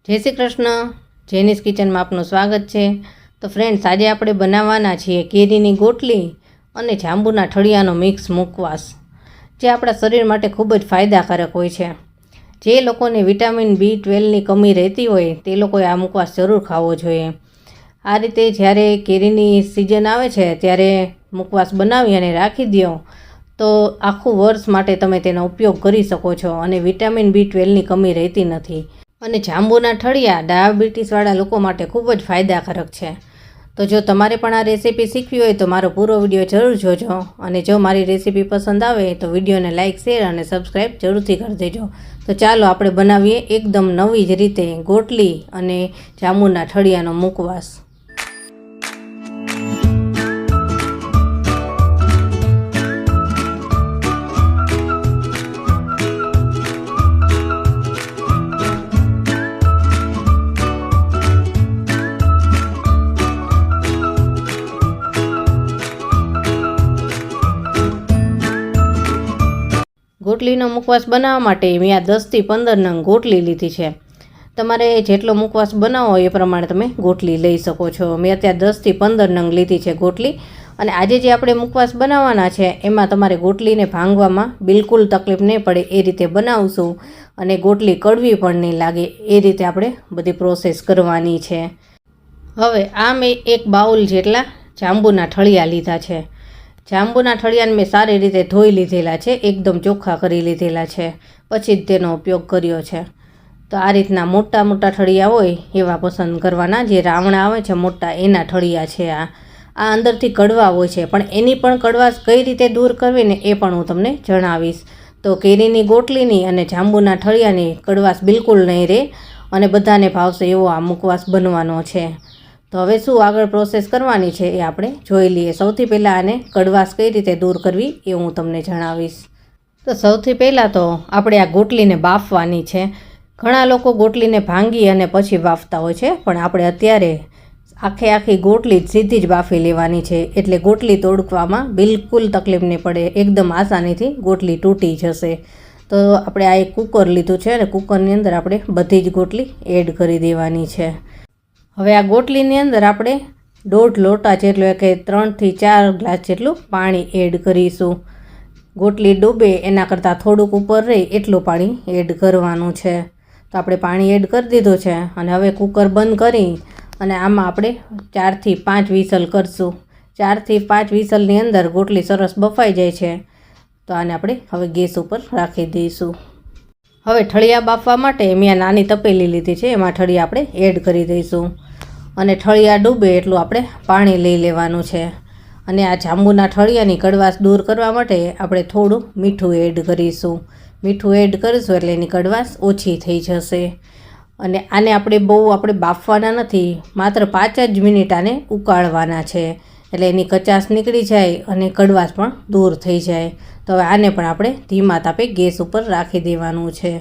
જય શ્રી કૃષ્ણ, જેનીસ કિચનમાં આપનું સ્વાગત છે। તો ફ્રેન્ડ્સ, આજે આપણે બનાવવાના છીએ કેરીની ગોટલી અને જાંબુના ઠળિયાનો મિક્સ મુખવાસ, જે આપણા શરીર માટે ખૂબ જ ફાયદાકારક હોય છે। જે લોકોને વિટામિન B12ની કમી રહેતી હોય તે લોકોએ આ મુખવાસ જરૂર ખાવો જોઈએ। આ રીતે જ્યારે કેરીની સિઝન આવે છે ત્યારે મુખવાસ બનાવી અને રાખી દો તો આખું વર્ષ માટે તમે તેનો ઉપયોગ કરી શકો છો અને વિટામિન B12ની કમી રહેતી નથી। અને જાંબુના ઠળિયા ડાયાબિટીસવાળા લોકો માટે ખૂબ જ ફાયદાકારક છે। તો જો તમારે પણ આ રેસીપી શીખવી હોય તો મારો પૂરો વિડીયો જરૂર જોજો, અને જો મારી રેસીપી પસંદ આવે તો વિડીયોને લાઇક, શેર અને સબસ્ક્રાઈબ જરૂરથી કરી દેજો। તો ચાલો આપણે બનાવીએ એકદમ નવી જ રીતે ગોટલી અને જાંબુના ઠળિયાનો મુખવાસ। ગોટલીનો મુખવાસ બનાવવા માટે મેં આ 10થી 15 નંગ ગોટલી લીધી છે। તમારે જેટલો મુખવાસ બનાવો એ પ્રમાણે તમે ગોટલી લઈ શકો છો। મેં અત્યારે 10થી 15 નંગ લીધી છે ગોટલી। અને આજે જે આપણે મુખવાસ બનાવવાના છે એમાં તમારે ગોટલીને ભાંગવામાં બિલકુલ તકલીફ નહીં પડે એ રીતે બનાવશું, અને ગોટલી કડવી પણ નહીં લાગે એ રીતે આપણે બધી પ્રોસેસ કરવાની છે। હવે આ મેં એક બાઉલ જેટલા જાંબુના ઠળિયા લીધા છે। જાંબુના ઠળિયાને મેં સારી રીતે ધોઈ લીધેલા છે, એકદમ ચોખ્ખા કરી લીધેલા છે, પછી જ તેનો ઉપયોગ કર્યો છે। તો આ રીતના મોટા મોટા ઠળિયા હોય એવા પસંદ કરવાના, જે રાવણા આવે છે મોટા એના ઠળિયા છે। આ અંદરથી કડવા હોય છે, પણ એની પણ કડવાશ કઈ રીતે દૂર કરવી ને એ પણ હું તમને જણાવીશ। તો કેરીની ગોટલીની અને જાંબુના ઠળિયાની કડવાશ બિલકુલ નહીં રહે અને બધાને ભાવશે એવો આ મુખવાસ બનવાનો છે। તો હવે શું આગળ પ્રોસેસ કરવાની છે એ આપણે જોઈ લઈએ। સૌથી પહેલાં આને કડવાશ કઈ રીતે દૂર કરવી એ હું તમને જણાવીશ। તો સૌથી પહેલાં તો આપણે આ ગોટલીને બાફવાની છે। ઘણા લોકો ગોટલીને ભાંગી અને પછી બાફતા હોય છે, પણ આપણે અત્યારે આખી ગોટલી સીધી જ બાફી લેવાની છે, એટલે ગોટલી તોડવામાં બિલકુલ તકલીફ નહીં પડે, એકદમ આસાનીથી ગોટલી તૂટી જશે। તો આપણે આ એક કુકર લીધું છે અને કુકરની અંદર આપણે બધી જ ગોટલી એડ કરી દેવાની છે। હવે આ ગોટલીની અંદર આપણે 1.5 લોટા જેટલું કે 3 થી 4 ગ્લાસ જેટલું પાણી એડ કરીશું। ગોટલી ડૂબે એના કરતાં થોડુંક ઉપર રહે એટલું પાણી એડ કરવાનું છે। તો આપણે પાણી એડ કરી દીધું છે અને હવે કુકર બંધ કરી અને આમાં આપણે 4 થી 5 વિસલ કરશું। 4 થી 5 વિસલની અંદર ગોટલી સરસ બફાઈ જાય છે, તો આને આપણે હવે ગેસ ઉપર રાખી દઈશું। હવે ઠળિયા બાફવા માટે મેં આ નાની તપેલી લીધી છે, એમાં ઠળિયા આપણે એડ કરી દઈશું અને ઠળિયા ડૂબે એટલું આપણે પાણી લઈ લેવાનું છે। અને આ જાંબુના ઠળિયાની કડવાશ દૂર કરવા માટે આપણે થોડું મીઠું એડ કરીશું। મીઠું એડ કરીશું એટલે એની કડવાશ ઓછી થઈ જશે। અને આને આપણે બાફવાના નથી, માત્ર 5 જ મિનિટ આને ઉકાળવાના છે, એટલે એની કચાશ નીકળી જાય અને કડવાશ પણ દૂર થઈ જાય। તો હવે આને પણ આપણે ધીમા તાપે ગેસ ઉપર રાખી દેવાનું છે।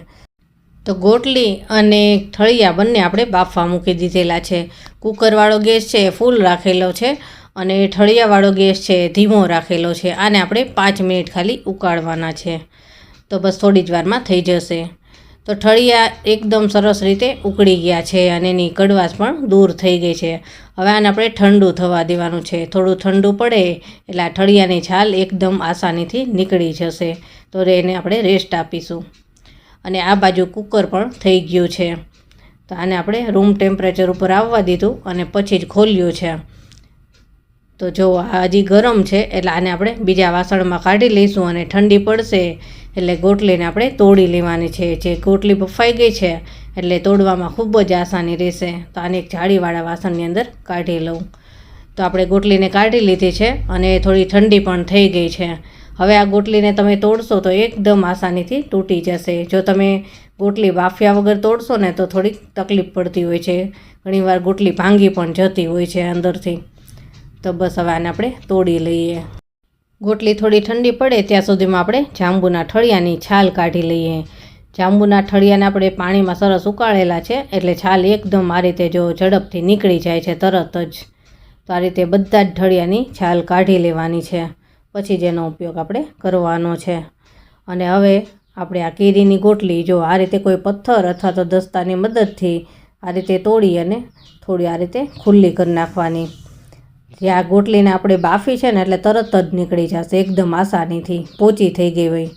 તો ગોટલી અને ઠળિયા બંને આપણે બાફવા મૂકી દીધેલા છે। કુકરવાળો ગેસ છે એ ફૂલ રાખેલો છે અને ઠળિયાવાળો ગેસ છે એ ધીમો રાખેલો છે। આને આપણે 5 મિનિટ ખાલી ઉકાળવાના છે, તો બસ થોડી જ વારમાં થઈ જશે। તો ઠળિયા એકદમ સરસ રીતે ઉકળી ગયા છે અને એની કડવાશ પણ દૂર થઈ ગઈ છે। હવે આને આપણે ઠંડુ થવા દેવાનું છે। થોડું ઠંડુ પડે એટલે આ ઠળિયાની છાલ એકદમ આસાનીથી નીકળી જશે, તો એને આપણે રેસ્ટ આપીશું। અને આ બાજુ કુકર પણ થઈ ગયું છે, તો આને આપણે રૂમ ટેમ્પરેચર ઉપર આવવા દીધું અને પછી જ ખોલ્યું છે। તો જો આ હજી ગરમ છે એટલે આને આપણે બીજા વાસણમાં કાઢી લઈશું અને ઠંડી પડશે એટલે ગોટલીને આપણે તોડી લેવાની છે। જે ગોટલી બફાઈ ગઈ છે એટલે તોડવામાં ખૂબ જ આસાની રહેશે। તો આને એક જાળીવાળા વાસણની અંદર કાઢી લઉં। તો આપણે ગોટલીને કાઢી લીધી છે અને થોડી ઠંડી પણ થઈ ગઈ છે। હવે આ ગોટલીને તમે તોડશો તો એકદમ આસાનીથી તૂટી જશે। જો તમે ગોટલી બાફ્યા વગર તોડશો ને તો થોડીક તકલીફ પડતી હોય છે, ઘણીવાર ગોટલી ભાંગી પણ જતી હોય છે અંદરથી। તો બસ હવે આને આપણે તોડી લઈએ। ગોટલી થોડી ઠંડી પડે ત્યાં સુધીમાં આપણે જાંબુના ઠળિયાની છાલ કાઢી લઈએ। જાંબુના ઠળિયાને આપણે પાણીમાં સરસ ઉકાળેલા છે, એટલે છાલ એકદમ આ રીતે જો ઝડપથી નીકળી જાય છે તરત જ। તો આ રીતે બધા જ ઠળિયાની છાલ કાઢી લેવાની છે, પછી જ એનો ઉપયોગ આપણે કરવાનો છે। અને હવે આપણે આ કેરીની ગોટલી જો આ રીતે કોઈ પથ્થર અથવા તો દસ્તાની મદદથી આ રીતે તોડી અને થોડી આ રીતે ખુલ્લી કરી નાખવાની. જે આ ગોટલીને આપણે બાફી છે ને એટલે તરત જ નીકળી જશે એકદમ આસાનીથી. પોચી થઈ ગઈ હોય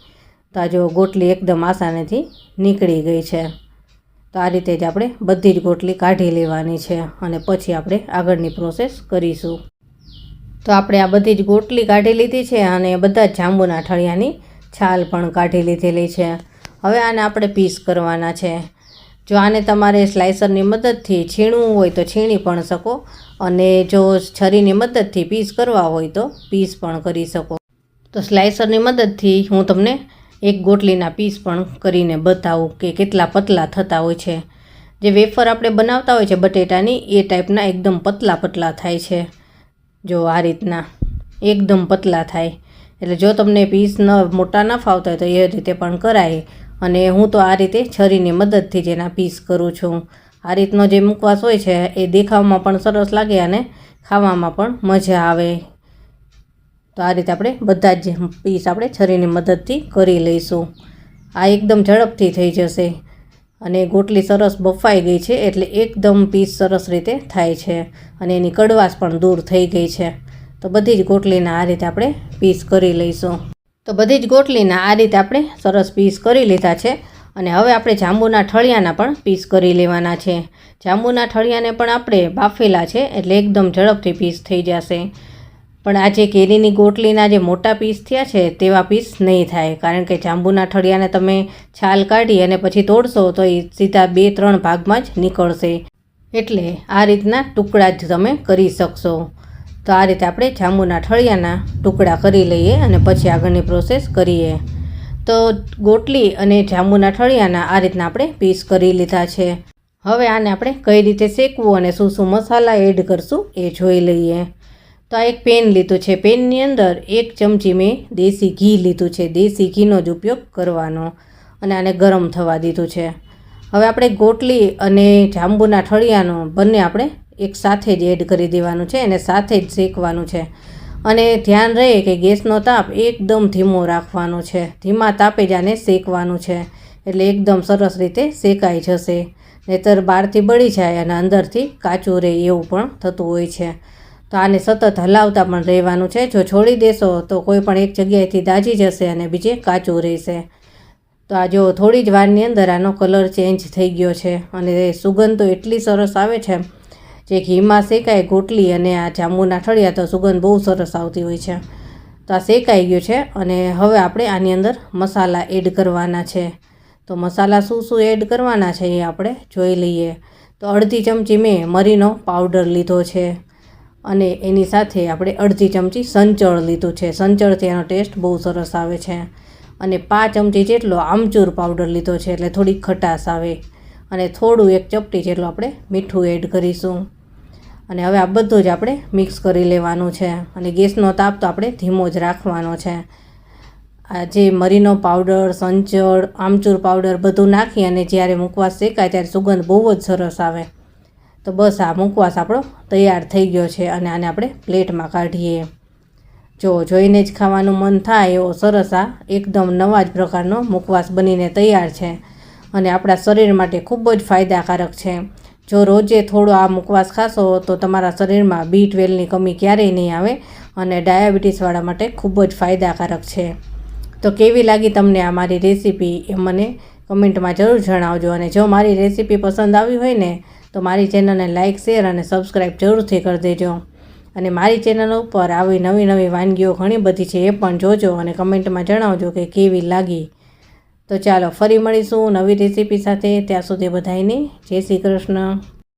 તો આ જો ગોટલી એકદમ આસાનીથી નીકળી ગઈ છે. તો આ રીતે જ આપણે બધી જ ગોટલી કાઢી લેવાની છે અને પછી આપણે આગળની પ્રોસેસ કરીશું. તો આપણે આ બધી જ ગોટલી કાઢી લીધી છે અને બધા જ જાંબુના ઠળિયાની છાલ પણ કાઢી લીધેલી છે. હવે આને આપણે પીસ કરવાના છે. જો આને તમારે સ્લાઇસરની મદદથી છીણવું હોય તો છીણી પણ શકો અને જો છરીની મદદથી પીસ કરવા હોય તો પીસ પણ કરી શકો. તો સ્લાઇસરની મદદથી હું તમને એક ગોટલીના પીસ પણ કરીને બતાવું કે કેટલા પતલા થતા હોય છે. જે વેફર આપણે બનાવતા હોય છે બટેટાની એ ટાઈપના એકદમ પતલા પતલા થાય છે. જો આ રીતના એકદમ પતલા થાય. એટલે જો તમને પીસ મોટા ન ફાવતા હોય તો એ રીતે પણ કરાય. અને હું તો આ રીતે છરીની મદદથી જ એના પીસ કરું છું. આ રીતનો જે મુખવાસ હોય છે એ દેખાવમાં પણ સરસ લાગે અને ખાવામાં પણ મજા આવે. તો આ રીતે આપણે બધા જ પીસ આપણે છરીની મદદથી કરી લઈશું. આ એકદમ ઝડપથી થઈ જશે અને ગોટલી સરસ બફાઈ ગઈ છે એટલે એકદમ પીસ સરસ રીતે થાય છે અને એની કડવાશ પણ દૂર થઈ ગઈ છે. તો બધી જ ગોટલીના આ રીતે આપણે પીસ કરી લઈશું. તો બધી જ ગોટલીના આ રીતે આપણે સરસ પીસ કરી લીધા છે અને હવે આપણે જાંબુના ઠળિયાના પણ પીસ કરી લેવાના છે. જાંબુના ઠળિયાને પણ આપણે બાફેલા છે એટલે એકદમ ઝડપથી પીસ થઈ જશે. પણ આ જે કેરીની ગોટલીના જે મોટા પીસ થયા છે તેવા પીસ નહીં થાય, કારણ કે જાંબુના ઠળિયાને તમે છાલ કાઢી અને પછી તોડશો તો એ સીધા 2-3 ભાગમાં જ નીકળશે. એટલે આ રીતના ટુકડા જ તમે કરી શકશો. તો આ રીતે આપણે જાંબુના ઠળિયાના ટુકડા કરી લઈએ અને પછી આગળની પ્રોસેસ કરીએ. તો ગોટલી અને જાંબુના ઠળિયાના આ રીતના આપણે પીસ કરી લીધા છે. હવે આને આપણે કઈ રીતે શેકવું અને શું શું મસાલા એડ કરશું એ જોઈ લઈએ. તો આ એક પેન લીધું છે. પેનની અંદર 1 ચમચી મેં દેશી ઘી લીધું છે. દેશી ઘીનો જ ઉપયોગ કરવાનો અને આને ગરમ થવા દીધું છે. હવે આપણે ગોટલી અને જાંબુના ઠળિયાનો બંને આપણે એક સાથે જ એડ કરી દેવાનું છે અને સાથે જ શેકવાનું છે. અને ધ્યાન રહે કે ગેસનો તાપ એકદમ ધીમો રાખવાનો છે. ધીમા તાપે જ આને શેકવાનું છે એટલે એકદમ સરસ રીતે શેકાઈ જશે. નહીંતર બહારથી બળી જાય અને અંદરથી કાચું રહે એવું પણ થતું હોય છે. તો આને સતત હલાવતા પણ રહેવાનું છે. જો છોડી દેશો તો કોઈ પણ એક જગ્યાએથી દાજી જશે અને બીજે કાચું રહેશે. તો આ જો થોડી જ વારની અંદર આનો કલર ચેન્જ થઈ ગયો છે અને સુગંધ તો એટલી સરસ આવે છે. જે ઘીમાં શેકાય ગોટલી અને આ જાંબુના ઠળિયા તો સુગંધ બહુ સરસ આવતી હોય છે. તો આ શેકાઈ ગયું છે અને હવે આપણે આની અંદર મસાલા એડ કરવાના છે. તો મસાલા શું શું એડ કરવાના છે એ આપણે જોઈ લઈએ. તો 1/2 ચમચી મેં મરીનો પાવડર લીધો છે અને એની સાથે આપણે 1/2 ચમચી સંચળ લીધું છે. સંચળથી એનો ટેસ્ટ બહુ સરસ આવે છે. અને 5 ચમચી જેટલો આમચૂર પાવડર લીધો છે એટલે થોડી ખટાશ આવે. અને થોડું 1 ચપટી જેટલું આપણે મીઠું એડ કરીશું. અને હવે આ બધું જ આપણે મિક્સ કરી લેવાનું છે અને ગેસનો તાપ તો આપણે ધીમો જ રાખવાનો છે. આ જે મરીનો પાવડર, સંચળ, આમચૂર પાવડર બધું નાખી અને જ્યારે મુખવાસ શેકાય ત્યારે સુગંધ બહુ જ સરસ આવે. તો બસ આ મુખવાસ આપણો તૈયાર થઈ ગયો છે અને આને આપણે પ્લેટમાં કાઢીએ. જો જોઈને જ ખાવાનું મન થાય એવો સરસ આ એકદમ નવા જ પ્રકારનો મુખવાસ બનીને તૈયાર છે અને આપણા શરીર માટે ખૂબ જ ફાયદાકારક છે. જો રોજે થોડો આ મુખવાસ ખાશો તો તમારા શરીરમાં B12ની કમી ક્યારેય નહીં આવે અને ડાયાબિટીસવાળા માટે ખૂબ જ ફાયદાકારક છે. તો કેવી લાગી તમને આ મારી રેસીપી એ મને કમેન્ટમાં જરૂર જણાવજો. અને જો મારી રેસીપી પસંદ આવી હોય ને તો મારી ચેનલને લાઇક, શેર અને સબસ્ક્રાઈબ જરૂરથી કરી દેજો. અને મારી ચેનલ ઉપર આવી નવી નવી વાનગીઓ ઘણી બધી છે એ પણ જોજો અને કમેન્ટમાં જણાવજો કે કેવી લાગી. તો ચાલો ફરી મળીશું નવી રેસીપી સાથે. ત્યાં સુધી બધાયને જય શ્રી કૃષ્ણ.